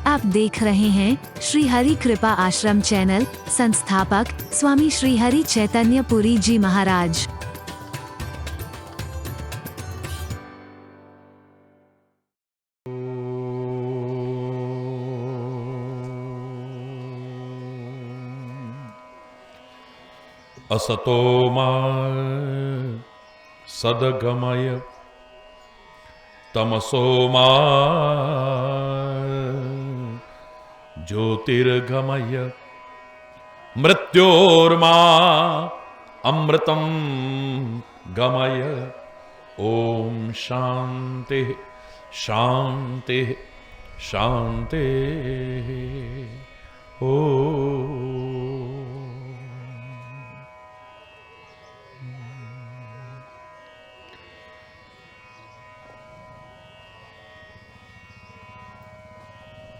आप देख रहे हैं श्री हरि कृपा आश्रम चैनल। संस्थापक स्वामी श्री हरि चैतन्य पुरी जी महाराज। असतो मा सद्गमय तमसो मा ज्योतिर्गमय मृत्योर्मा अमृतं गमय। ओम शांति शांति शांति। ओम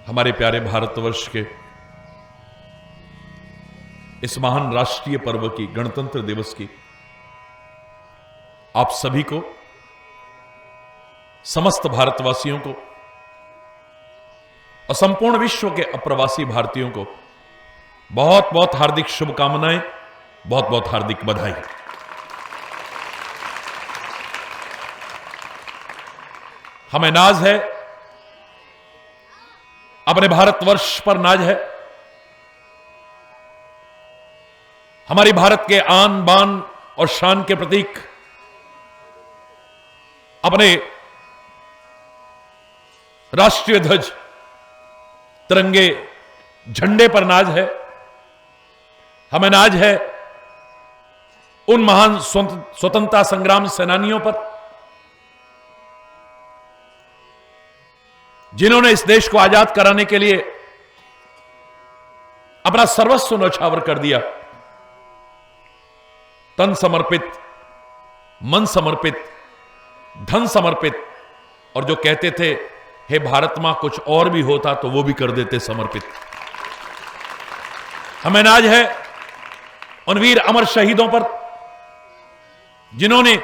हमारे प्यारे भारतवर्ष के इस महान राष्ट्रीय पर्व की, गणतंत्र दिवस की, आप सभी को, समस्त भारतवासियों को और संपूर्ण विश्व के अप्रवासी भारतीयों को बहुत बहुत हार्दिक शुभकामनाएं, बहुत बहुत हार्दिक बधाई। हमें नाज है, अपने भारतवर्ष पर नाज है। हमारी भारत के आन बान और शान के प्रतीक अपने राष्ट्रीय ध्वज, तिरंगे, झंडे पर नाज है। हमें नाज है उन महान स्वतंत्रता संग्राम सेनानियों पर जिन्होंने इस देश को आजाद कराने के लिए अपना सर्वस्व न्यौछावर कर दिया। तन समर्पित, मन समर्पित, धन समर्पित, और जो कहते थे हे भारत मां कुछ और भी होता तो वो भी कर देते समर्पित। हमें नाज है उन वीर अमर शहीदों पर जिन्होंने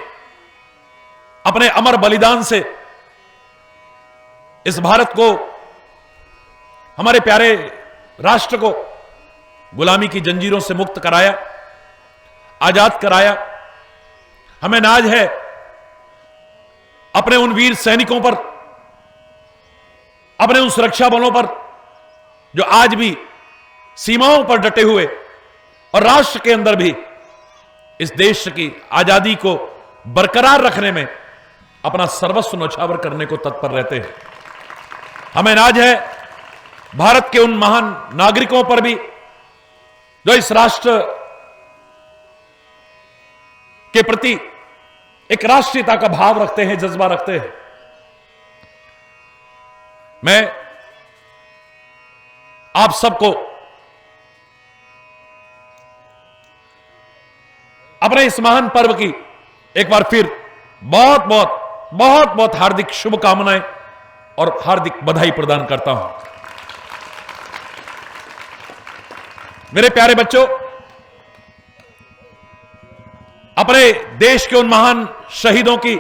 अपने अमर बलिदान से इस भारत को, हमारे प्यारे राष्ट्र को गुलामी की जंजीरों से मुक्त कराया, आजाद कराया। हमें नाज है अपने उन वीर सैनिकों पर, अपने उन सुरक्षा बलों पर जो आज भी सीमाओं पर डटे हुए और राष्ट्र के अंदर भी इस देश की आजादी को बरकरार रखने में अपना सर्वस्व न्यौछावर करने को तत्पर रहते हैं। हमें नाज है भारत के उन महान नागरिकों पर भी जो इस राष्ट्र के प्रति एक राष्ट्रीयता का भाव रखते हैं, जज्बा रखते हैं। मैं आप सबको अपने इस महान पर्व की एक बार फिर बहुत बहुत बहुत बहुत हार्दिक शुभकामनाएं और हार्दिक बधाई प्रदान करता हूं। मेरे प्यारे बच्चों, अपने देश के उन महान शहीदों की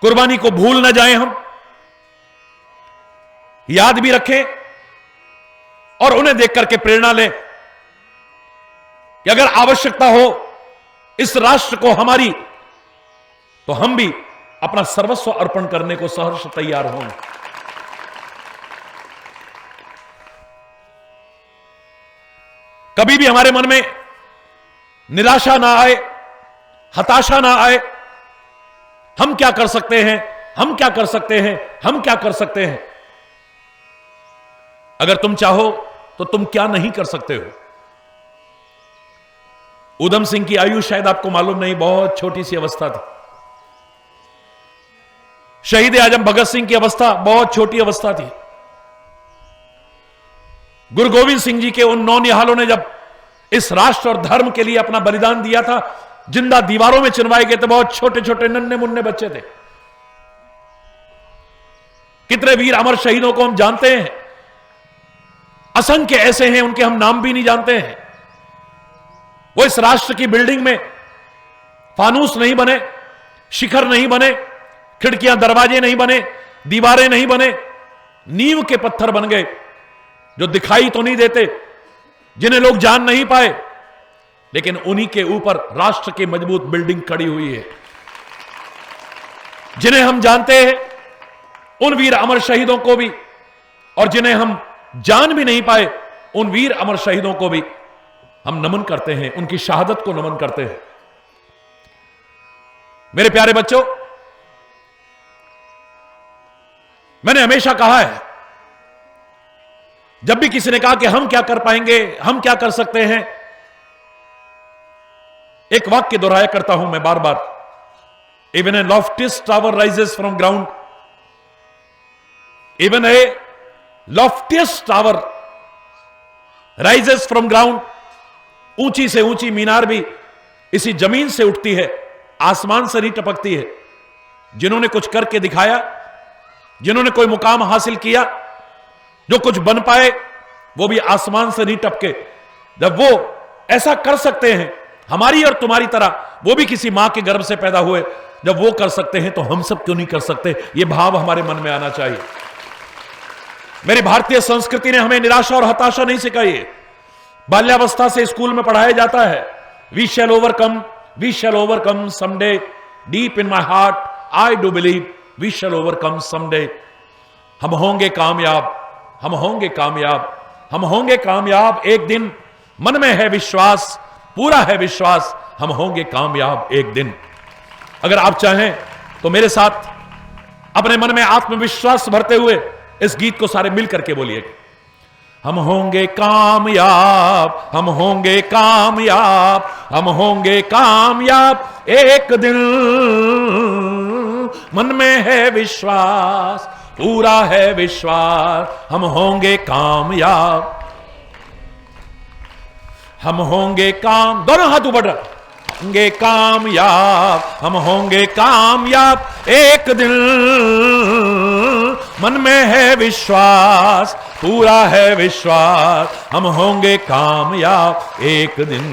कुर्बानी को भूल न जाएं, हम याद भी रखें और उन्हें देख करके प्रेरणा लें कि अगर आवश्यकता हो इस राष्ट्र को हमारी, तो हम भी अपना सर्वस्व अर्पण करने को सहर्ष तैयार हों। कभी भी हमारे मन में निराशा ना आए, हताशा ना आए। हम क्या कर सकते हैं, हम क्या कर सकते हैं, हम क्या कर सकते हैं। अगर तुम चाहो तो तुम क्या नहीं कर सकते हो। उधम सिंह की आयु शायद आपको मालूम नहीं, बहुत छोटी सी अवस्था थी। शहीद आजम भगत सिंह की अवस्था बहुत छोटी अवस्था थी। गुरु गोविंद सिंह जी के उन नौनिहालों ने जब इस राष्ट्र और धर्म के लिए अपना बलिदान दिया था, जिंदा दीवारों में चिनवाए गए थे, बहुत छोटे छोटे नन्हे मुन्ने बच्चे थे। कितने वीर अमर शहीदों को हम जानते हैं, असंख्य ऐसे हैं उनके हम नाम भी नहीं जानते हैं। वो इस राष्ट्र की बिल्डिंग में फानूस नहीं बने, शिखर नहीं बने, खिड़कियां दरवाजे नहीं बने, दीवारें नहीं बने, नींव के पत्थर बन गए, जो दिखाई तो नहीं देते, जिन्हें लोग जान नहीं पाए, लेकिन उन्हीं के ऊपर राष्ट्र की मजबूत बिल्डिंग खड़ी हुई है। जिन्हें हम जानते हैं उन वीर अमर शहीदों को भी, और जिन्हें हम जान भी नहीं पाए उन वीर अमर शहीदों को भी हम नमन करते हैं, उनकी शहादत को नमन करते हैं। मेरे प्यारे बच्चों, मैंने हमेशा कहा है, जब भी किसी ने कहा कि हम क्या कर पाएंगे, हम क्या कर सकते हैं, एक वाक्य दोहराया करता हूं मैं बार बार, even a loftiest tower rises from ground, even a loftiest tower rises from ground, ऊंची से ऊंची मीनार भी इसी जमीन से उठती है, आसमान से नहीं टपकती है। जिन्होंने कुछ करके दिखाया, जिन्होंने कोई मुकाम हासिल किया, जो कुछ बन पाए, वो भी आसमान से नहीं टपके। जब वो ऐसा कर सकते हैं, हमारी और तुम्हारी तरह वो भी किसी मां के गर्भ से पैदा हुए, जब वो कर सकते हैं तो हम सब क्यों नहीं कर सकते? ये भाव हमारे मन में आना चाहिए। मेरी भारतीय संस्कृति ने हमें निराशा और हताशा नहीं सिखाई है। बाल्यावस्था से स्कूल में पढ़ाया जाता है, we shall overcome someday, deep in my heart I do believe we shall overcome someday. हम होंगे कामयाब, हम होंगे कामयाब, हम होंगे कामयाब एक दिन, मन में है विश्वास, पूरा है विश्वास, हम होंगे कामयाब एक दिन। अगर आप चाहें तो मेरे साथ अपने मन में आत्मविश्वास भरते हुए इस गीत को सारे मिल करके बोलिए, हम होंगे कामयाब, हम होंगे कामयाब, हम होंगे कामयाब एक दिन, मन में है विश्वास, पूरा है विश्वास, हम होंगे कामयाब, हम होंगे दोनों हाथ ऊपर रख, होंगे कामयाब, हम होंगे कामयाब एक दिन, मन में है विश्वास, पूरा है विश्वास, हम होंगे कामयाब एक दिन।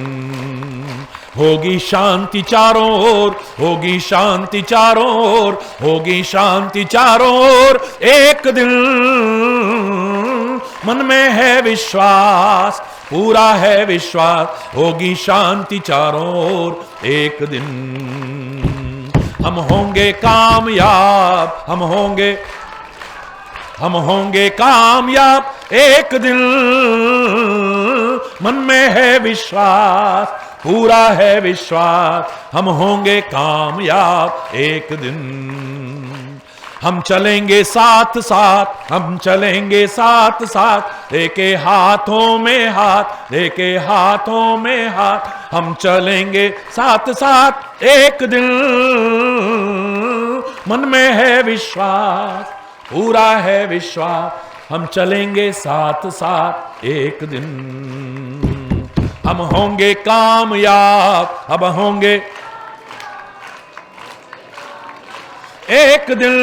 होगी शांति चारों ओर, होगी शांति चारों ओर, होगी शांति चारों ओर एक दिन, मन में है विश्वास, पूरा है विश्वास, होगी शांति चारों ओर एक दिन, हम होंगे कामयाब, हम होंगे कामयाब एक दिन, मन में है विश्वास, पूरा है विश्वास, हम होंगे कामयाब एक दिन। हम चलेंगे साथ साथ, हम चलेंगे साथ साथ, लेके हाथों में हाथ, लेके हाथों में हाथ, हम चलेंगे साथ साथ एक दिन, मन में है विश्वास, पूरा है विश्वास, हम चलेंगे साथ साथ एक दिन, हम होंगे कामयाब, अब होंगे एक दिन,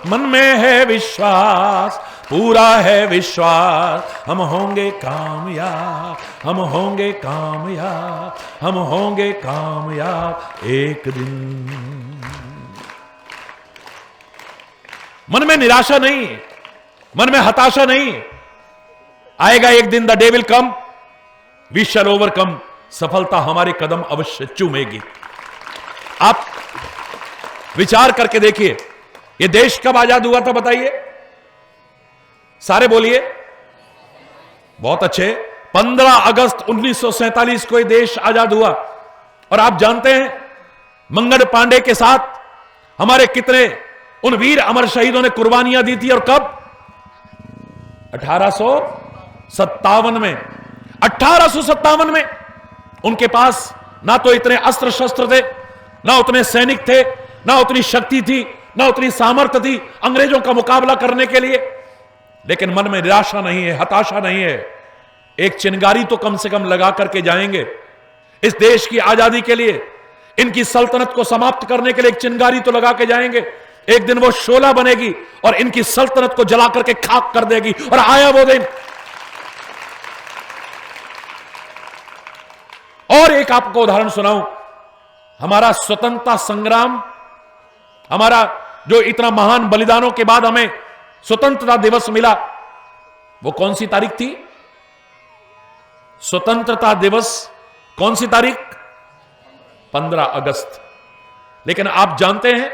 मन में है विश्वास, पूरा है विश्वास, हम होंगे कामयाब, हम होंगे कामयाब, हम होंगे कामयाब एक दिन। मन में निराशा नहीं, मन में हताशा नहीं, आएगा एक दिन, the day will come, we shall overcome, सफलता हमारे कदम अवश्य चूमेगी। आप विचार करके देखिए, ये देश कब आजाद हुआ था बताइए? सारे बोलिए। बहुत अच्छे। 15 अगस्त 1947 को ये देश आजाद हुआ। और आप जानते हैं मंगल पांडे के साथ हमारे कितने उन वीर अमर शहीदों ने कुर्बानियां दी थी, और कब? 1857 में। 1857 में उनके पास ना तो इतने अस्त्र शस्त्र थे, ना उतने सैनिक थे, ना उतनी शक्ति थी, ना उतनी सामर्थ्य थी अंग्रेजों का मुकाबला करने के लिए। लेकिन मन में निराशा नहीं है, हताशा नहीं है। एक चिंगारी तो कम से कम लगा करके जाएंगे इस देश की आजादी के लिए, इनकी सल्तनत को समाप्त करने के लिए एक चिंगारी तो लगा के जाएंगे। एक दिन वो शोला बनेगी और इनकी सल्तनत को जला करके खाक कर देगी। और आया वो दिन। और एक आपको उदाहरण सुनाऊं, हमारा स्वतंत्रता संग्राम, हमारा जो इतना महान बलिदानों के बाद हमें स्वतंत्रता दिवस मिला, वो कौन सी तारीख थी? स्वतंत्रता दिवस कौन सी तारीख? 15 अगस्त। लेकिन आप जानते हैं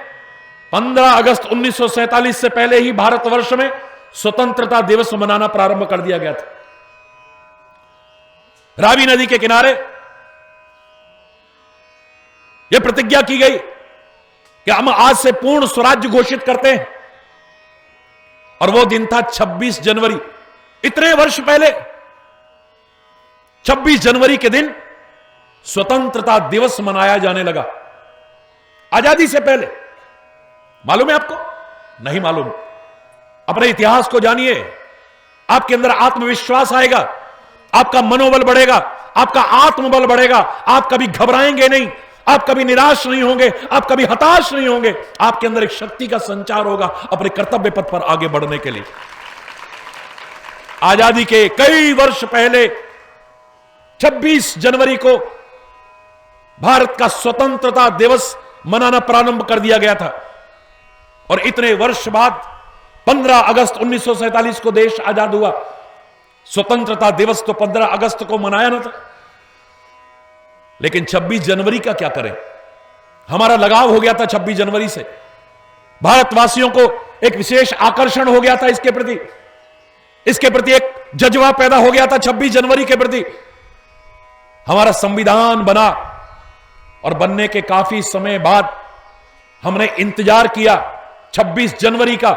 15 अगस्त 1947 से पहले ही भारतवर्ष में स्वतंत्रता दिवस मनाना प्रारंभ कर दिया गया था। रावी नदी के किनारे यह प्रतिज्ञा की गई कि हम आज से पूर्ण स्वराज्य घोषित करते हैं, और वो दिन था 26 जनवरी। इतने वर्ष पहले 26 जनवरी के दिन स्वतंत्रता दिवस मनाया जाने लगा, आजादी से पहले। मालूम है आपको? नहीं मालूम? अपने इतिहास को जानिए, आपके अंदर आत्मविश्वास आएगा, आपका मनोबल बढ़ेगा, आपका आत्मबल बढ़ेगा, आप कभी घबराएंगे नहीं, आप कभी निराश नहीं होंगे, आप कभी हताश नहीं होंगे। आपके अंदर एक शक्ति का संचार होगा अपने कर्तव्य पथ पर आगे बढ़ने के लिए। आजादी के कई वर्ष पहले 26 जनवरी को भारत का स्वतंत्रता दिवस मनाना प्रारंभ कर दिया गया था, और इतने वर्ष बाद 15 अगस्त 1947 को देश आजाद हुआ। स्वतंत्रता दिवस तो 15 अगस्त को मनाया ना था, लेकिन 26 जनवरी का क्या करें? हमारा लगाव हो गया था 26 जनवरी से। भारतवासियों को एक विशेष आकर्षण हो गया था इसके प्रति एक जज्बा पैदा हो गया था 26 जनवरी के प्रति। हमारा संविधान बना, और बनने के काफी समय बाद हमने इंतजार किया 26 जनवरी का,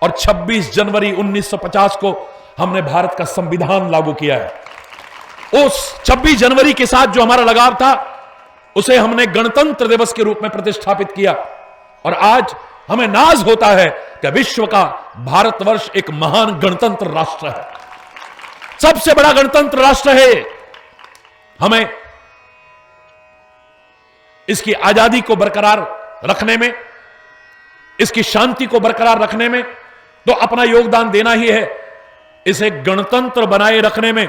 और 26 जनवरी 1950 को हमने भारत का संविधान लागू किया है। उस 26 जनवरी के साथ जो हमारा लगाव था, उसे हमने गणतंत्र दिवस के रूप में प्रतिष्ठापित किया, और आज हमें नाज होता है कि विश्व का भारतवर्ष एक महान गणतंत्र राष्ट्र है, सबसे बड़ा गणतंत्र राष्ट्र है। हमें इसकी आजादी को बरकरार रखने में, इसकी शांति को बरकरार रखने में तो अपना योगदान देना ही है। इसे गणतंत्र बनाए रखने में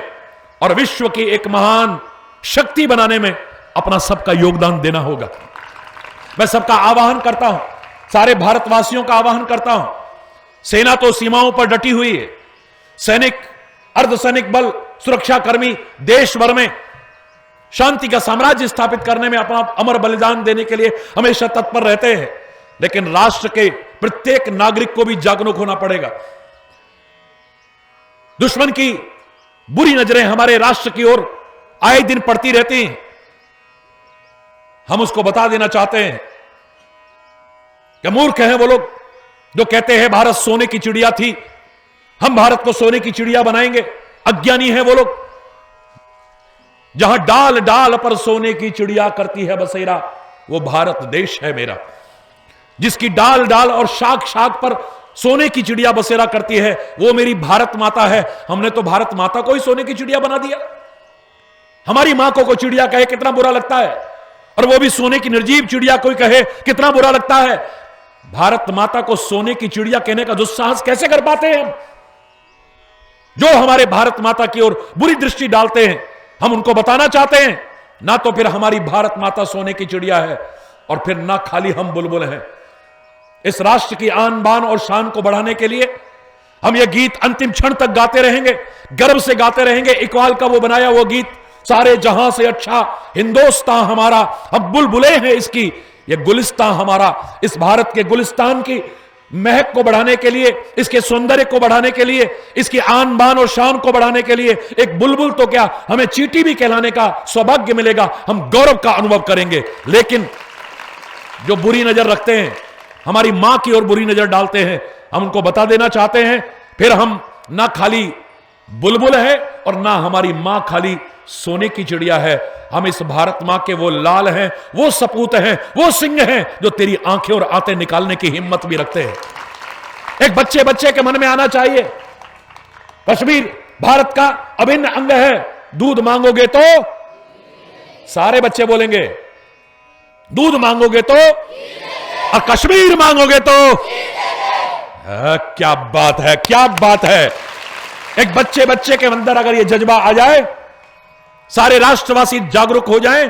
और विश्व की एक महान शक्ति बनाने में अपना सबका योगदान देना होगा। मैं सबका आह्वान करता हूं, सारे भारतवासियों का आह्वान करता हूं। सेना तो सीमाओं पर डटी हुई है, सैनिक, अर्धसैनिक बल, सुरक्षाकर्मी देश भर में शांति का साम्राज्य स्थापित करने में अपना अमर बलिदान देने के लिए हमेशा तत्पर रहते हैं, लेकिन राष्ट्र के प्रत्येक नागरिक को भी जागरूक होना पड़ेगा। दुश्मन की बुरी नजरें हमारे राष्ट्र की ओर आए दिन पड़ती रहती हैं। हम उसको बता देना चाहते हैं कि मूर्ख हैं वो लोग जो कहते हैं भारत सोने की चिड़िया थी, हम भारत को सोने की चिड़िया बनाएंगे। अज्ञानी हैं वो लोग। जहां डाल डाल पर सोने की चिड़िया करती है बसेरा, वो भारत देश है मेरा। जिसकी डाल डाल और शाख शाख पर सोने की चिड़िया बसेरा करती है, वो मेरी भारत माता है। हमने तो भारत माता को ही सोने की चिड़िया बना दिया। हमारी मां को चिड़िया कहे कितना बुरा लगता है, और वो भी सोने की निर्जीव चिड़िया कोई कहे कितना बुरा लगता है। भारत माता को सोने की चिड़िया कहने का दुस्साहस कैसे कर पाते हैं हम? जो हमारे भारत माता की ओर बुरी दृष्टि डालते हैं, हम उनको बताना चाहते हैं, ना तो फिर हमारी भारत माता सोने की चिड़िया है, और फिर ना खाली हम बुलबुल हैं। इस राष्ट्र की आन बान और शान को बढ़ाने के लिए हम ये गीत अंतिम क्षण तक गाते रहेंगे, गर्व से गाते रहेंगे। इकबाल का वो बनाया वो गीत, सारे जहां से अच्छा हिंदुस्तान हमारा, हम बुलबुले हैं इसकी, ये गुलिस्तान हमारा। इस भारत के गुलिस्तान की महक को बढ़ाने के लिए, इसके सौंदर्य को बढ़ाने के लिए, इसकी आन बान और शान को बढ़ाने के लिए एक बुलबुल तो क्या, हमें चींटी भी कहलाने का सौभाग्य मिलेगा। हम गौरव का अनुभव करेंगे। लेकिन जो बुरी नजर रखते हैं, हमारी मां की ओर बुरी नजर डालते हैं, हम उनको बता देना चाहते हैं, फिर हम ना खाली बुलबुल है और ना हमारी मां खाली सोने की चिड़िया है। हम इस भारत मां के वो लाल हैं, वो सपूत हैं, वो सिंह हैं जो तेरी आंखें और आंतें निकालने की हिम्मत भी रखते हैं। एक बच्चे बच्चे के मन में आना चाहिए, कश्मीर भारत का अभिन्न अंग है। दूध मांगोगे तो, सारे बच्चे बोलेंगे, दूध मांगोगे तो और कश्मीर मांगोगे तो। क्या बात है, क्या बात है। एक बच्चे बच्चे के अंदर अगर यह जज्बा आ जाए, सारे राष्ट्रवासी जागरूक हो जाएं।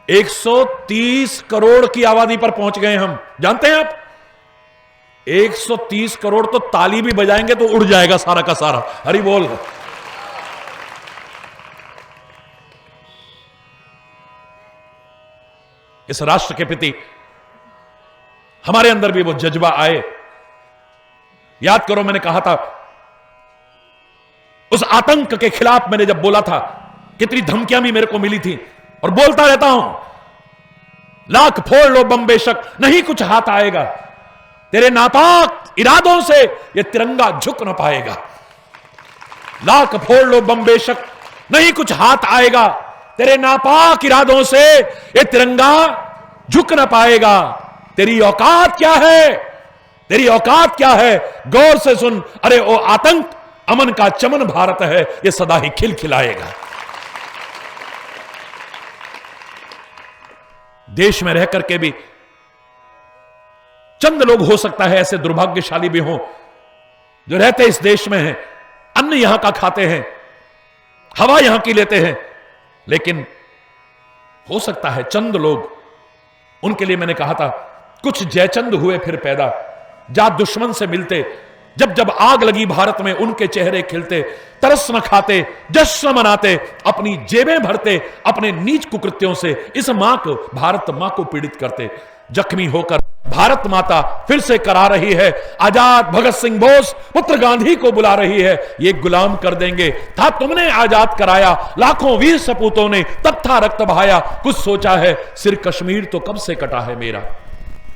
130 करोड़ की आबादी पर पहुंच गए हम, जानते हैं आप? 130 करोड़ तो ताली भी बजाएंगे तो उड़ जाएगा सारा का सारा। हरि बोल। इस राष्ट्र के प्रति हमारे अंदर भी वो जज्बा आए। याद करो, मैंने कहा था उस आतंक के खिलाफ मैंने जब बोला था, कितनी धमकियां भी मेरे को मिली थी और बोलता रहता हूं, लाख फोड़ लो बम बेशक नहीं कुछ हाथ आएगा, तेरे नापाक इरादों से यह तिरंगा झुक न पाएगा। लाख फोड़ लो बम बेशक नहीं कुछ हाथ आएगा, तेरे नापाक इरादों से यह तिरंगा झुक न पाएगा। तेरी औकात क्या है, तेरी औकात क्या है, गौर से सुन। अरे ओ आतंक, अमन का चमन भारत है, यह सदा ही खिलखिलाएगा। देश में रह करके भी चंद लोग हो सकता है ऐसे दुर्भाग्यशाली भी हों जो रहते इस देश में हैं, अन्न यहां का खाते हैं, हवा यहां की लेते हैं, लेकिन हो सकता है चंद लोग, उनके लिए मैंने कहा था कुछ जयचंद हुए फिर पैदा, जात दुश्मन से मिलते, जब जब आग लगी भारत में उनके चेहरे खिलते, तरस न खाते, जश्न मनाते, अपनी जेबें भरते, अपने नीच कुकृत्यों से इस मां को, भारत मां को पीड़ित करते। जख्मी होकर भारत माता फिर से करा रही है, आजाद भगत सिंह बोस पुत्र गांधी को बुला रही है, ये गुलाम कर देंगे। था तुमने आजाद कराया, लाखों वीर सपूतों ने तब था रक्त बहाया, कुछ सोचा है सिर कश्मीर तो कब से कटा है मेरा।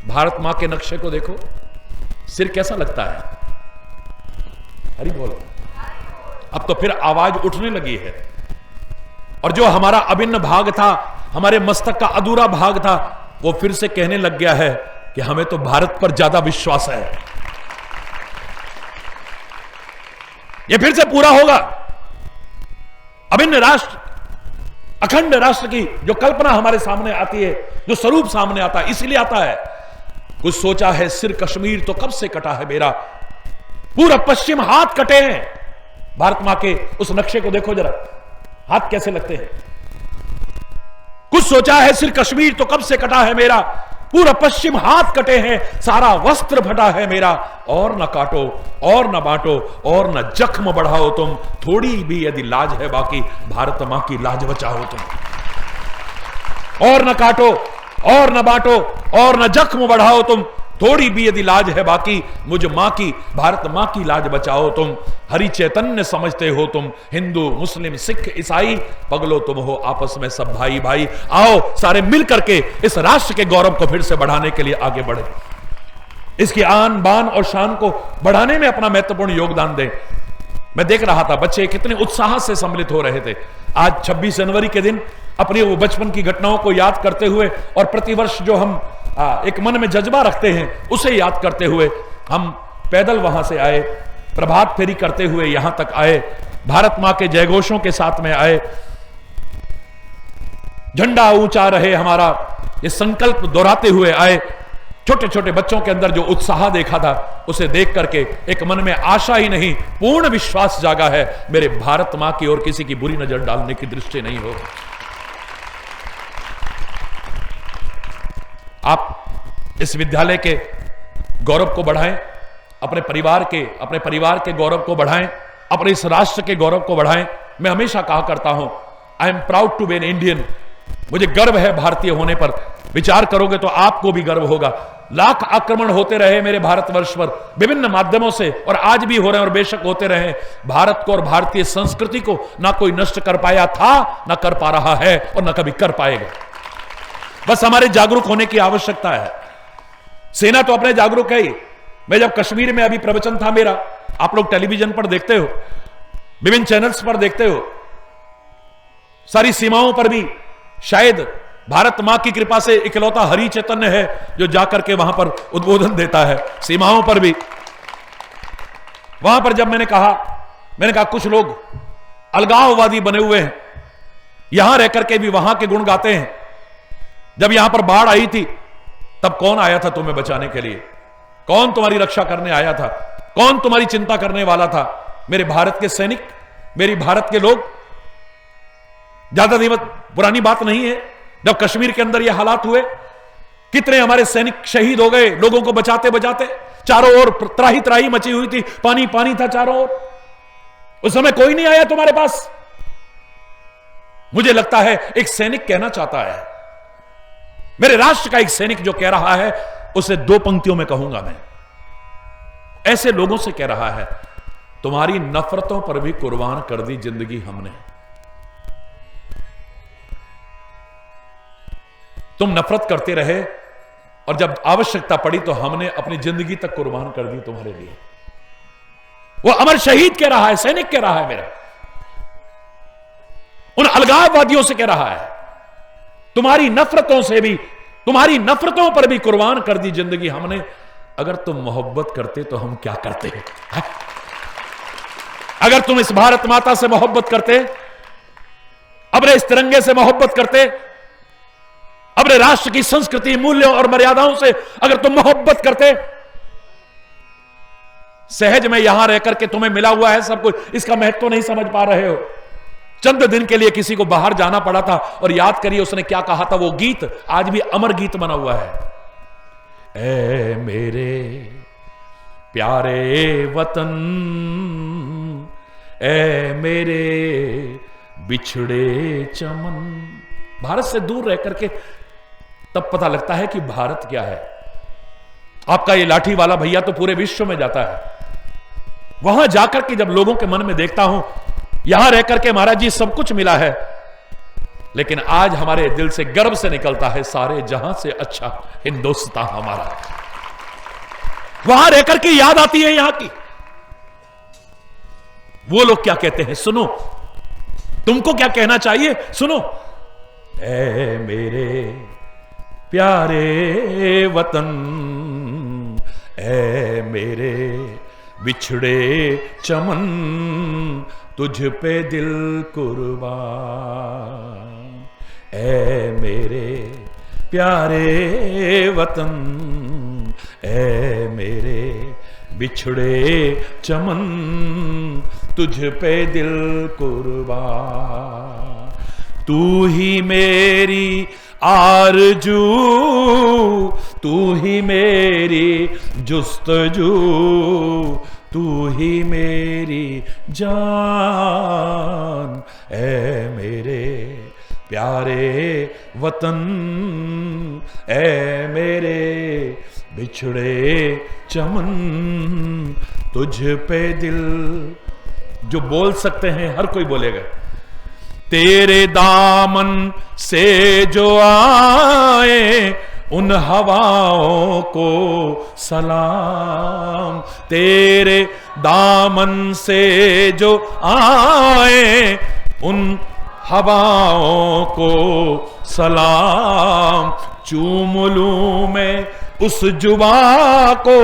भारत मां के नक्शे को देखो, सिर कैसा लगता है। हरि बोल। अब तो फिर आवाज उठने लगी है, और जो हमारा अभिन्न भाग था, हमारे मस्तक का अधूरा भाग था, वो फिर से कहने लग गया है कि हमें तो भारत पर ज्यादा विश्वास है। ये फिर से पूरा होगा। अभिन्न राष्ट्र, अखंड राष्ट्र की जो कल्पना हमारे सामने आती है, जो स्वरूप सामने आता है, इसीलिए आता है कुछ सोचा है सिर कश्मीर तो कब से कटा है मेरा। पूरा पश्चिम हाथ कटे हैं। भारत मां के उस नक्शे को देखो जरा, हाथ कैसे लगते हैं। कुछ सोचा है सिर कश्मीर तो कब से कटा है मेरा, पूरा पश्चिम हाथ कटे हैं, सारा वस्त्र फटा है मेरा। और न काटो और न बांटो और न जख्म बढ़ाओ तुम, थोड़ी भी यदि लाज है बाकी, भारत मां की लाज बचाओ तुम। और न काटो और न बांटो और न जख्म बढ़ाओ तुम, थोड़ी भी यदि लाज है बाकी, मुझ मां की, भारत मां की लाज बचाओ तुम। हरि चैतन्य समझते हो तुम, हिंदू मुस्लिम सिख ईसाई, पगलो तुम हो आपस में सब भाई भाई। आओ सारे मिल करके इस राष्ट्र के गौरव को फिर से बढ़ाने के लिए आगे बढ़े, इसकी आन बान और शान को बढ़ाने में अपना महत्वपूर्ण योगदान दें। मैं देख रहा था बच्चे कितने उत्साह से सम्मिलित हो रहे थे। आज 26 जनवरी के दिन अपने वो बचपन की घटनाओं को याद करते हुए, और प्रतिवर्ष जो हम एक मन में जज्बा रखते हैं उसे याद करते हुए हम पैदल वहां से आए, प्रभात फेरी करते हुए यहां तक आए, भारत मां के जयघोषों के साथ में आए, झंडा ऊंचा रहे हमारा, ये संकल्प दोहराते हुए आए। छोटे छोटे बच्चों के अंदर जो उत्साह देखा था, उसे देख करके एक मन में आशा ही नहीं, पूर्ण विश्वास जागा है, मेरे भारत मां की ओर किसी की बुरी नजर डालने की दृष्टि नहीं हो। आप इस विद्यालय के गौरव को बढ़ाएं, अपने परिवार के गौरव को बढ़ाएं, अपने इस राष्ट्र के गौरव को बढ़ाएं। मैं हमेशा कहा करता हूं, I am proud to be an Indian, मुझे गर्व है भारतीय होने पर। विचार करोगे तो आपको भी गर्व होगा। लाख आक्रमण होते रहे मेरे भारतवर्ष पर विभिन्न माध्यमों से, और आज भी हो रहे हैं और बेशक होते रहे, भारत को और भारतीय संस्कृति को ना कोई नष्ट कर पाया था, ना कर पा रहा है और ना कभी कर पाएगा। बस हमारे जागरूक होने की आवश्यकता है। सेना तो अपने जागरूक है ही। मैं जब कश्मीर में अभी प्रवचन था मेरा, आप लोग टेलीविजन पर देखते हो, विभिन्न चैनल्स पर देखते हो, सारी सीमाओं पर भी शायद भारत मां की कृपा से इकलौता हरि चैतन्य है जो जाकर के वहां पर उद्बोधन देता है। सीमाओं पर भी, वहां पर जब मैंने कहा कुछ लोग अलगाववादी बने हुए हैं, यहां रहकर के भी वहां के गुण गाते हैं। जब यहां पर बाढ़ आई थी तब कौन आया था तुम्हें बचाने के लिए? कौन तुम्हारी रक्षा करने आया था? कौन तुम्हारी चिंता करने वाला था? मेरे भारत के सैनिक, मेरी भारत के लोग। ज्यादा दिन पुरानी बात नहीं है जब कश्मीर के अंदर ये हालात हुए, कितने हमारे सैनिक शहीद हो गए लोगों को बचाते बचाते। चारों ओर त्राही त्राही मची हुई थी, पानी पानी था चारों ओर। उस समय कोई नहीं आया तुम्हारे पास। मुझे लगता है एक सैनिक कहना चाहता है, मेरे राष्ट्र का एक सैनिक जो कह रहा है, उसे दो पंक्तियों में कहूंगा मैं। ऐसे लोगों से कह रहा है, तुम्हारी नफरतों पर भी कुर्बान कर दी जिंदगी हमने। तुम नफरत करते रहे और जब आवश्यकता पड़ी तो हमने अपनी जिंदगी तक कुर्बान कर दी तुम्हारे लिए। वो अमर शहीद कह रहा है, सैनिक कह रहा है मेरा, उन अलगाववादियों से कह रहा है, तुम्हारी नफरतों से भी, तुम्हारी नफरतों पर भी कुर्बान कर दी जिंदगी हमने। अगर तुम मोहब्बत करते तो हम क्या करते हैं? अगर तुम इस भारत माता से मोहब्बत करते, अपने इस तिरंगे से मोहब्बत करते, अपने राष्ट्र की संस्कृति, मूल्यों और मर्यादाओं से अगर तुम मोहब्बत करते, सहज में यहां रहकर के तुम्हें मिला हुआ है सब कुछ, इसका महत्व तो नहीं समझ पा रहे हो। चंद दिन के लिए किसी को बाहर जाना पड़ा था और याद करिए उसने क्या कहा था, वो गीत आज भी अमर गीत बना हुआ है। ऐ मेरे प्यारे वतन, ऐ मेरे बिछड़े चमन। भारत से दूर रह करके तब पता लगता है कि भारत क्या है। आपका ये लाठी वाला भैया तो पूरे विश्व में जाता है, वहां जाकर के जब लोगों के मन में देखता हूं, यहां रहकर के महाराज जी सब कुछ मिला है, लेकिन आज हमारे दिल से गर्व से निकलता है, सारे जहां से अच्छा हिंदुस्तान हमारा। वहां रहकर के याद आती है यहां की। वो लोग क्या कहते हैं सुनो, तुमको क्या कहना चाहिए सुनो। ऐ मेरे प्यारे वतन, ऐ मेरे बिछड़े चमन, तुझ पे दिल कुर्बान। ऐ मेरे प्यारे वतन, ऐ मेरे बिछड़े चमन, तुझ पे दिल कुर्बान। तू ही मेरी आरज़ू, तू ही मेरी जुस्तजू, तू ही मेरी जान। ऐ मेरे प्यारे वतन, ऐ मेरे बिछड़े चमन, तुझ पे दिल। जो बोल सकते हैं हर कोई बोलेगा। तेरे दामन से जो आए उन हवाओं को सलाम, तेरे दामन से जो आए उन हवाओं को सलाम। चूम लूं मैं उस जुबा को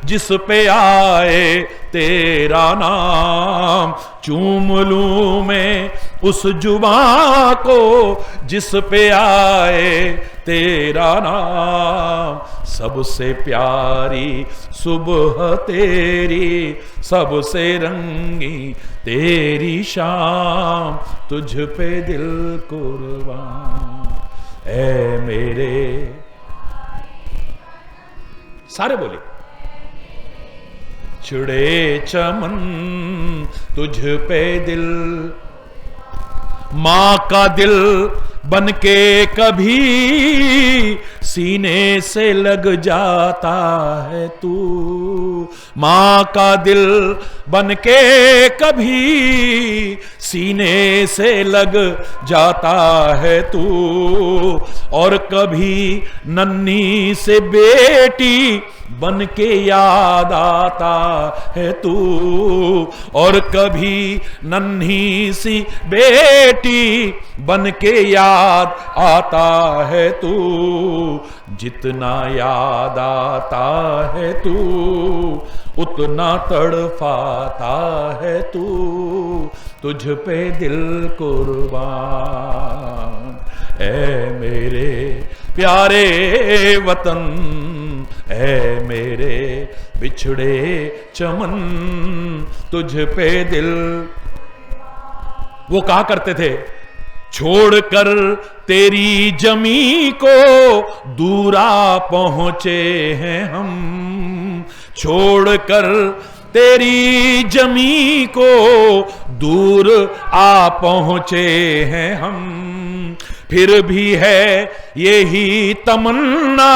जिस पे आए तेरा नाम। चूम लूं मैं उस जुबा को जिस पे आए तेरा नाम। सबसे प्यारी सुबह तेरी, सबसे रंगी तेरी शाम, तुझ पे दिल कुर्बान। ऐ मेरे, सारे बोले, छुड़े चमन तुझ पे दिल। मां का दिल बनके कभी सीने से लग जाता है तू। मां का दिल बनके कभी सीने से लग जाता है तू। और कभी नन्ही से बेटी बन के याद आता है तू। और कभी नन्ही सी बेटी बन के याद आता है तू। जितना याद आता है तू उतना तड़पाता है तू। तुझ पे दिल कुर्बान। ऐ मेरे प्यारे वतन, ऐ मेरे बिछड़े चमन, तुझ पे दिल। वो कहा करते थे, छोड़कर तेरी जमी को दूरा पहुंचे हैं हम। छोड़कर तेरी जमी को दूर आ पहुंचे हैं हम, फिर भी है यही तमन्ना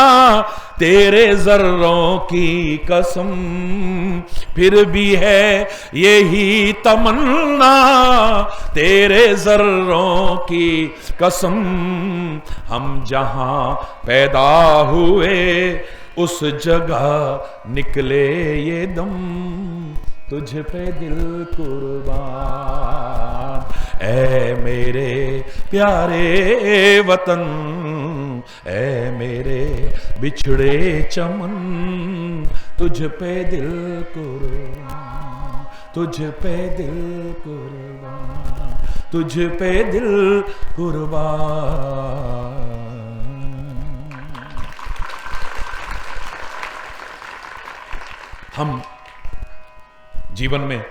तेरे जर्रों की कसम, फिर भी है यही तमन्ना तेरे जर्रों की कसम। हम जहां पैदा हुए उस जगह निकले ये दम, तुझ पे दिल कुर्बान ऐ मेरे प्यारे वतन, ऐ मेरे बिछड़े चमन, तुझ पे दिल कुर्बान, तुझ पे दिल कुर्बान, तुझ पे दिल कुर्बान। हम जीवन में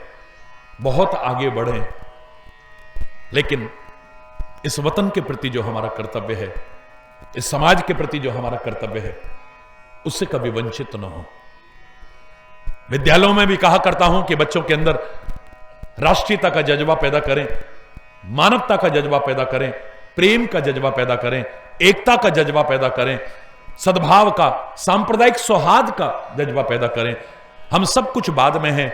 बहुत आगे बढ़े, लेकिन इस वतन के प्रति जो हमारा कर्तव्य है, इस समाज के प्रति जो हमारा कर्तव्य है, उससे कभी वंचित न हो। विद्यालयों में भी कहा करता हूं कि बच्चों के अंदर राष्ट्रीयता का जज्बा पैदा करें, मानवता का जज्बा पैदा करें, प्रेम का जज्बा पैदा करें, एकता का जज्बा पैदा करें, सद्भाव का, सांप्रदायिक सौहार्द का जज्बा पैदा करें। हम सब कुछ बाद में हैं,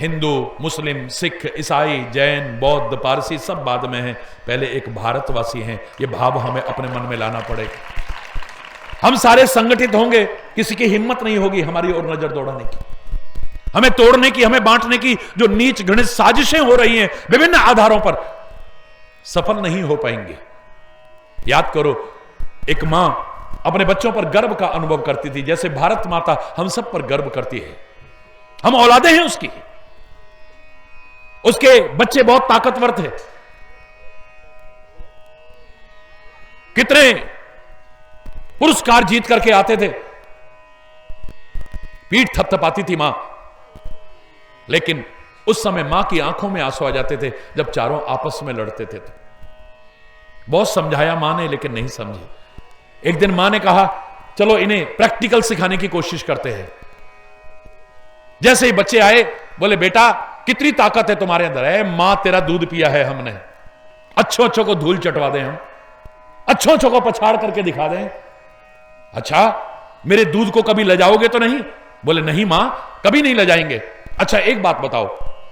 हिंदू, मुस्लिम, सिख, ईसाई, जैन, बौद्ध, पारसी सब बाद में हैं, पहले एक भारतवासी हैं। ये भाव हमें अपने मन में लाना पड़ेगा। हम सारे संगठित होंगे, किसी की हिम्मत नहीं होगी हमारी ओर नजर दौड़ाने की, हमें तोड़ने की, हमें बांटने की। जो नीच घृणित साजिशें हो रही हैं विभिन्न आधारों पर, सफल नहीं हो पाएंगे। याद करो, एक मां अपने बच्चों पर गर्व का अनुभव करती थी, जैसे भारत माता हम सब पर गर्व करती है। हम औलादे हैं उसकी, उसके बच्चे बहुत ताकतवर थे, कितने पुरस्कार जीत करके आते थे, पीठ थपथपाती थी मां। लेकिन उस समय मां की आंखों में आंसू आ जाते थे जब चारों आपस में लड़ते थे। तो बहुत समझाया मां ने, लेकिन नहीं समझे। एक दिन मां ने कहा, चलो इन्हें प्रैक्टिकल सिखाने की कोशिश करते हैं। जैसे ही बच्चे आए, बोले बेटा कितनी ताकत है तुम्हारे अंदर? है मां तेरा दूध पिया है हमने, अच्छों अच्छों को धूल चटवा दें, हम अच्छों अच्छों को पछाड़ करके दिखा दें। अच्छा, मेरे दूध को कभी ले जाओगे तो नहीं? बोले नहीं मां, कभी नहीं ले जाएंगे। अच्छा एक बात बताओ,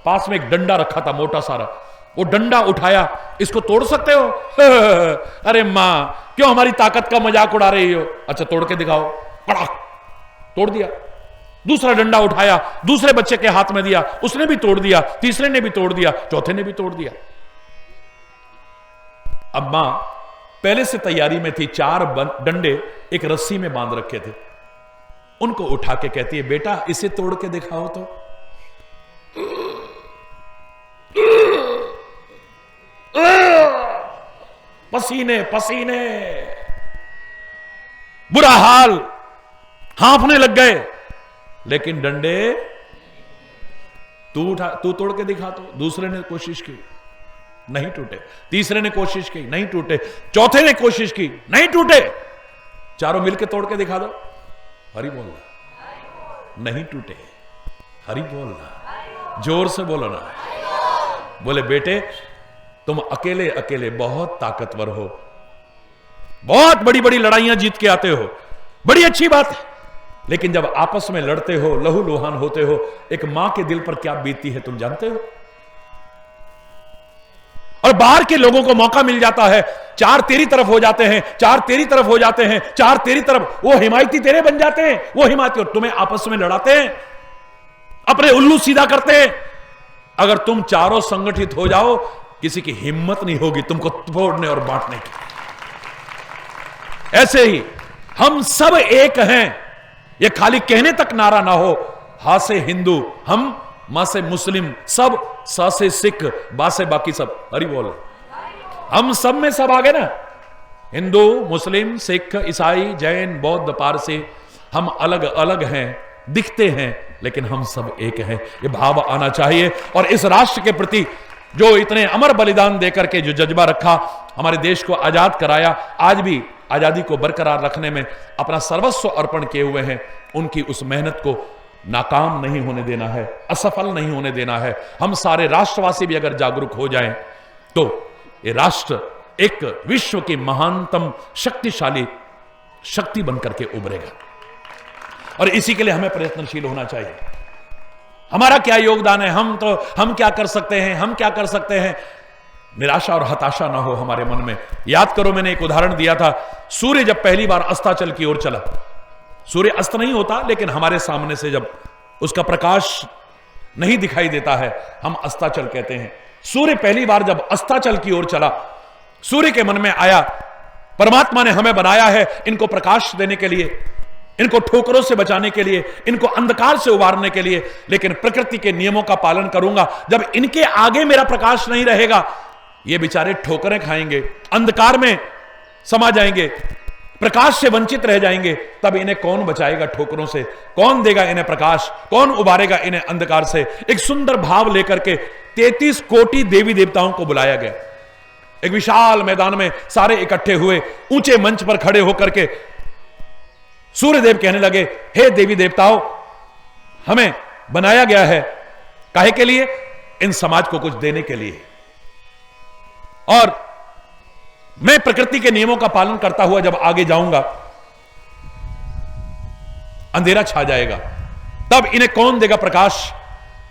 पास में एक डंडा रखा था मोटा सारा, वो डंडा उठाया, इसको तोड़ सकते हो? अरे मां, क्यों हमारी ताकत का मजाक उड़ा रही हो? अच्छा तोड़ के दिखाओ। पड़ाक, तोड़ दिया। दूसरा डंडा उठाया, दूसरे बच्चे के हाथ में दिया, उसने भी तोड़ दिया, तीसरे ने भी तोड़ दिया, चौथे ने भी तोड़ दिया। अब मां पहले से तैयारी में थी, 4 डंडे एक रस्सी में बांध रखे थे, उनको उठा के कहती है, बेटा इसे तोड़ के दिखाओ तो। पसीने पसीने, बुरा हाल, हांफने लग गए। लेकिन डंडे तू तोड़ के दिखा तो। दूसरे ने कोशिश की, नहीं टूटे। तीसरे ने कोशिश की, नहीं टूटे। चौथे ने कोशिश की, नहीं टूटे। चारों मिलके तोड़ के दिखा दो। हरि बोलना, नहीं टूटे। हरि बोलना, जोर से बोलो ना। बोले बेटे तुम अकेले अकेले बहुत ताकतवर हो, बहुत बड़ी बड़ी लड़ाइयां जीत के आते हो, बड़ी अच्छी बात है, लेकिन जब आपस में लड़ते हो, लहू लुहान होते हो, एक मां के दिल पर क्या बीतती है तुम जानते हो? और बाहर के लोगों को मौका मिल जाता है, 4 तेरी तरफ हो जाते हैं, 4 तेरी तरफ हो जाते हैं, 4 तेरी तरफ, वो हिमायती तेरे बन जाते हैं, वो हिमायती और तुम्हें आपस में लड़ाते हैं, अपने उल्लू सीधा करते हैं। अगर तुम चारों संगठित हो जाओ, किसी की हिम्मत नहीं होगी तुमको तोड़ने और बांटने की। ऐसे ही हम सब एक हैं, ये खाली कहने तक नारा ना हो। हा से हिंदू हम, मां से मुस्लिम सब, सा से सिख, बा से बाकी सब। हरि बोल। हम सब में सब आ गए ना, हिंदू, मुस्लिम, सिख, ईसाई, जैन, बौद्ध, पारसी। हम अलग अलग हैं, दिखते हैं, लेकिन हम सब एक हैं। ये भाव आना चाहिए। और इस राष्ट्र के प्रति जो इतने अमर बलिदान देकर के जो जज्बा रखा, हमारे देश को आजाद कराया, आज भी आजादी को बरकरार रखने में अपना सर्वस्व अर्पण किए हुए हैं, उनकी उस मेहनत को नाकाम नहीं होने देना है, असफल नहीं होने देना है। हम सारे राष्ट्रवासी भी अगर जागरूक हो जाएं तो ये राष्ट्र एक विश्व की महानतम शक्तिशाली शक्ति बनकर के उभरेगा। और इसी के लिए हमें प्रयत्नशील होना चाहिए। हमारा क्या योगदान है, हम क्या कर सकते हैं, हम क्या कर सकते हैं। निराशा और हताशा ना हो हमारे मन में। याद करो, मैंने एक उदाहरण दिया था, सूर्य जब पहली बार अस्ताचल की ओर चला, सूर्य अस्त नहीं होता लेकिन हमारे सामने से जब उसका प्रकाश नहीं दिखाई देता है, हम अस्ताचल कहते हैं। सूर्य पहली बार जब अस्ताचल की ओर चला, सूर्य के मन में आया परमात्मा ने हमें बनाया है इनको प्रकाश देने के लिए, इनको ठोकरों से बचाने के लिए, इनको अंधकार से उबारने के लिए, लेकिन प्रकृति के नियमों का पालन करूंगा। जब इनके आगे मेरा प्रकाश नहीं रहेगा, ये बेचारे ठोकरें खाएंगे, अंधकार में समा जाएंगे, प्रकाश से वंचित रह जाएंगे। तब इन्हें कौन बचाएगा ठोकरों से, कौन देगा इन्हें प्रकाश, कौन उबारेगा इन्हें अंधकार से। एक सुंदर भाव लेकर के 33 कोटि देवी देवताओं को बुलाया गया। एक विशाल मैदान में सारे इकट्ठे हुए, ऊंचे मंच पर खड़े होकर के सूर्यदेव कहने लगे, हे देवी देवताओं, हमें बनाया गया है काहे के लिए? इन समाज को कुछ देने के लिए। और मैं प्रकृति के नियमों का पालन करता हुआ जब आगे जाऊंगा, अंधेरा छा जाएगा, तब इन्हें कौन देगा प्रकाश,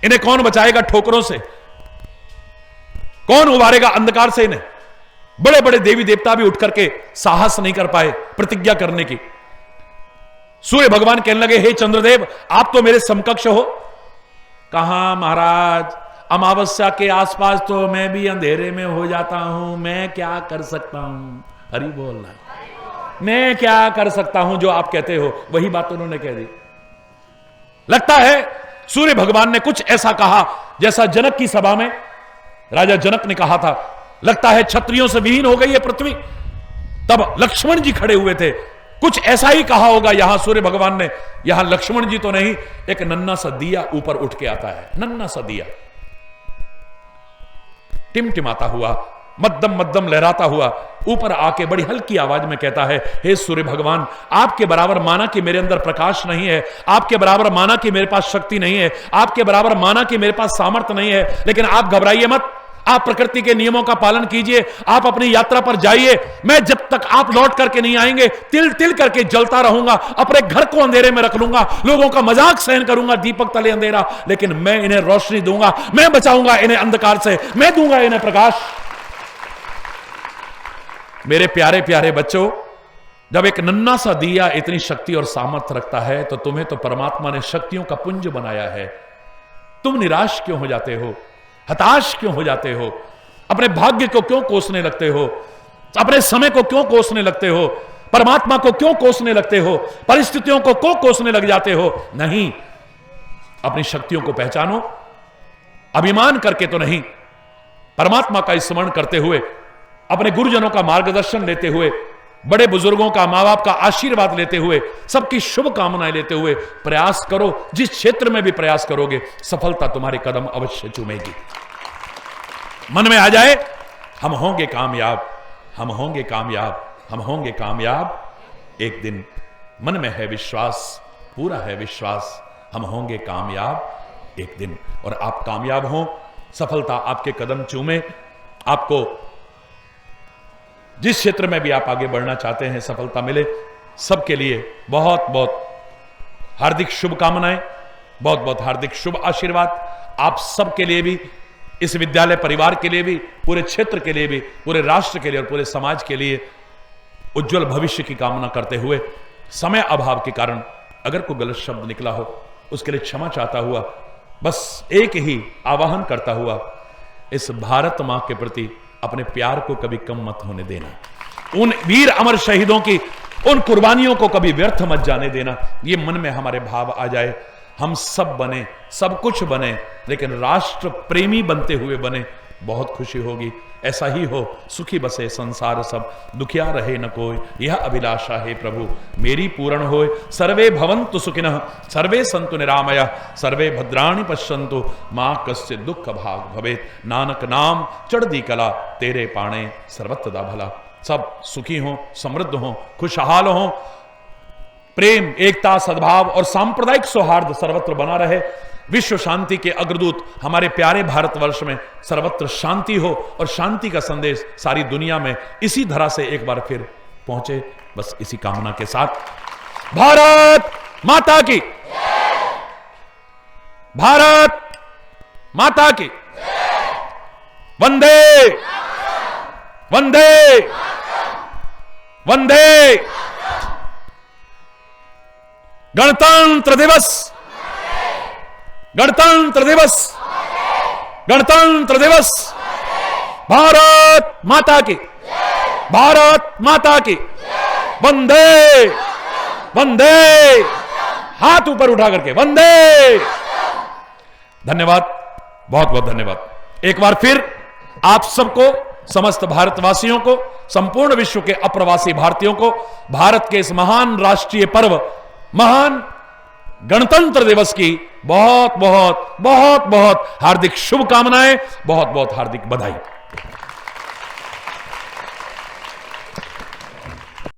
इन्हें कौन बचाएगा ठोकरों से, कौन उबारेगा अंधकार से इन्हें। बड़े बड़े देवी देवता भी उठ करके साहस नहीं कर पाए प्रतिज्ञा करने की। सूर्य भगवान कहने लगे, हे चंद्रदेव, आप तो मेरे समकक्ष हो। कहां महाराज, अमावस्या के आसपास तो मैं भी अंधेरे में हो जाता हूं, मैं क्या कर सकता हूं। हरि बोलना, मैं क्या कर सकता हूं, जो आप कहते हो वही बात उन्होंने कह दी। लगता है सूर्य भगवान ने कुछ ऐसा कहा जैसा जनक की सभा में राजा जनक ने कहा था, लगता है क्षत्रियों से विहीन हो गई है पृथ्वी। तब लक्ष्मण जी खड़े हुए थे, कुछ ऐसा ही कहा होगा यहां सूर्य भगवान ने। यहां लक्ष्मण जी तो नहीं, एक नन्ना सा दिया ऊपर उठ के आता है, नन्ना सा दिया टिमटिमाता हुआ, मध्यम मध्यम लहराता हुआ ऊपर आके बड़ी हल्की आवाज में कहता है, हे सूर्य भगवान, आपके बराबर माना कि मेरे अंदर प्रकाश नहीं है, आपके बराबर माना कि मेरे पास शक्ति नहीं है, आपके बराबर माना कि मेरे पास सामर्थ्य नहीं है, लेकिन आप घबराइए मत, आप प्रकृति के नियमों का पालन कीजिए, आप अपनी यात्रा पर जाइए। मैं जब तक आप लौट करके नहीं आएंगे तिल तिल करके जलता रहूंगा, अपने घर को अंधेरे में रख लूंगा, लोगों का मजाक सहन करूंगा, दीपक तले अंधेरा, लेकिन मैं इन्हें रोशनी दूंगा, मैं बचाऊंगा इन्हें अंधकार से, मैं दूंगा इन्हें प्रकाश। मेरे प्यारे प्यारे बच्चों, जब एक नन्ना सा दिया इतनी शक्ति और सामर्थ्य रखता है, तो तुम्हें तो परमात्मा ने शक्तियों का पुंज बनाया है। तुम निराश क्यों हो जाते हो, हताश क्यों हो जाते हो, अपने भाग्य को क्यों कोसने लगते हो, अपने समय को क्यों कोसने लगते हो, परमात्मा को क्यों कोसने लगते हो, परिस्थितियों को क्यों कोसने लग जाते हो? नहीं, अपनी शक्तियों को पहचानो, अभिमान करके तो नहीं, परमात्मा का स्मरण करते हुए, अपने गुरुजनों का मार्गदर्शन लेते हुए, बड़े बुजुर्गों का, मां बाप का आशीर्वाद लेते हुए, सबकी शुभकामनाएं लेते हुए प्रयास करो। जिस क्षेत्र में भी प्रयास करोगे, सफलता तुम्हारे कदम अवश्य चूमेगी। मन में आ जाए, हम होंगे कामयाब, हम होंगे कामयाब, हम होंगे कामयाब एक दिन। मन में है विश्वास, पूरा है विश्वास, हम होंगे कामयाब एक दिन। और आप कामयाब हों, सफलता आपके कदम चूमे, आपको जिस क्षेत्र में भी आप आगे बढ़ना चाहते हैं सफलता मिले। सबके लिए बहुत बहुत हार्दिक शुभकामनाएं, बहुत बहुत हार्दिक शुभ आशीर्वाद। आप सबके लिए भी, इस विद्यालय परिवार के लिए भी, पूरे क्षेत्र के लिए भी, पूरे राष्ट्र के लिए और पूरे समाज के लिए उज्जवल भविष्य की कामना करते हुए, समय अभाव के कारण अगर कोई गलत शब्द निकला हो उसके लिए क्षमा चाहता हुआ, बस एक ही आवाहन करता हुआ, इस भारत मां के प्रति अपने प्यार को कभी कम मत होने देना। उन वीर अमर शहीदों की उन कुर्बानियों को कभी व्यर्थ मत जाने देना। ये मन में हमारे भाव आ जाए, हम सब बने, सब कुछ बने, लेकिन राष्ट्र प्रेमी बनते हुए बने, बहुत खुशी होगी। ऐसा ही हो, सुखी बसे संसार सब, दुखिया रहे न कोई, यह अभिलाषा है प्रभु मेरी पूर्ण होए। सर्वे भवन्तु सुखिनः, सर्वे सन्तु निरामया, सर्वे भद्राणि पश्यन्तु, मां कस्य दुख भाग भवेत्। नानक नाम चढ़दी कला, तेरे पाणे सर्वत्र दा भला। सब सुखी हों, समृद्ध हों, खुशहाल हों, प्रेम, एकता, सद्भाव और सांप्रदायिक सौहार्द सर्वत्र बना रहे। विश्व शांति के अग्रदूत हमारे प्यारे भारतवर्ष में सर्वत्र शांति हो और शांति का संदेश सारी दुनिया में इसी धरा से एक बार फिर पहुंचे। बस इसी कामना के साथ भारत माता की, भारत माता की, वंदे वंदे वंदे। गणतंत्र दिवस, गणतंत्र दिवस, गणतंत्र दिवस। भारत माता की, भारत माता की, वंदे वंदे। हाथ ऊपर उठा करके वंदे। धन्यवाद, बहुत बहुत धन्यवाद। एक बार फिर आप सबको, समस्त भारतवासियों को, संपूर्ण विश्व के अप्रवासी भारतीयों को भारत के इस महान राष्ट्रीय पर्व, महान गणतंत्र दिवस की बहुत बहुत बहुत बहुत हार्दिक शुभकामनाएं, बहुत बहुत हार्दिक बधाई।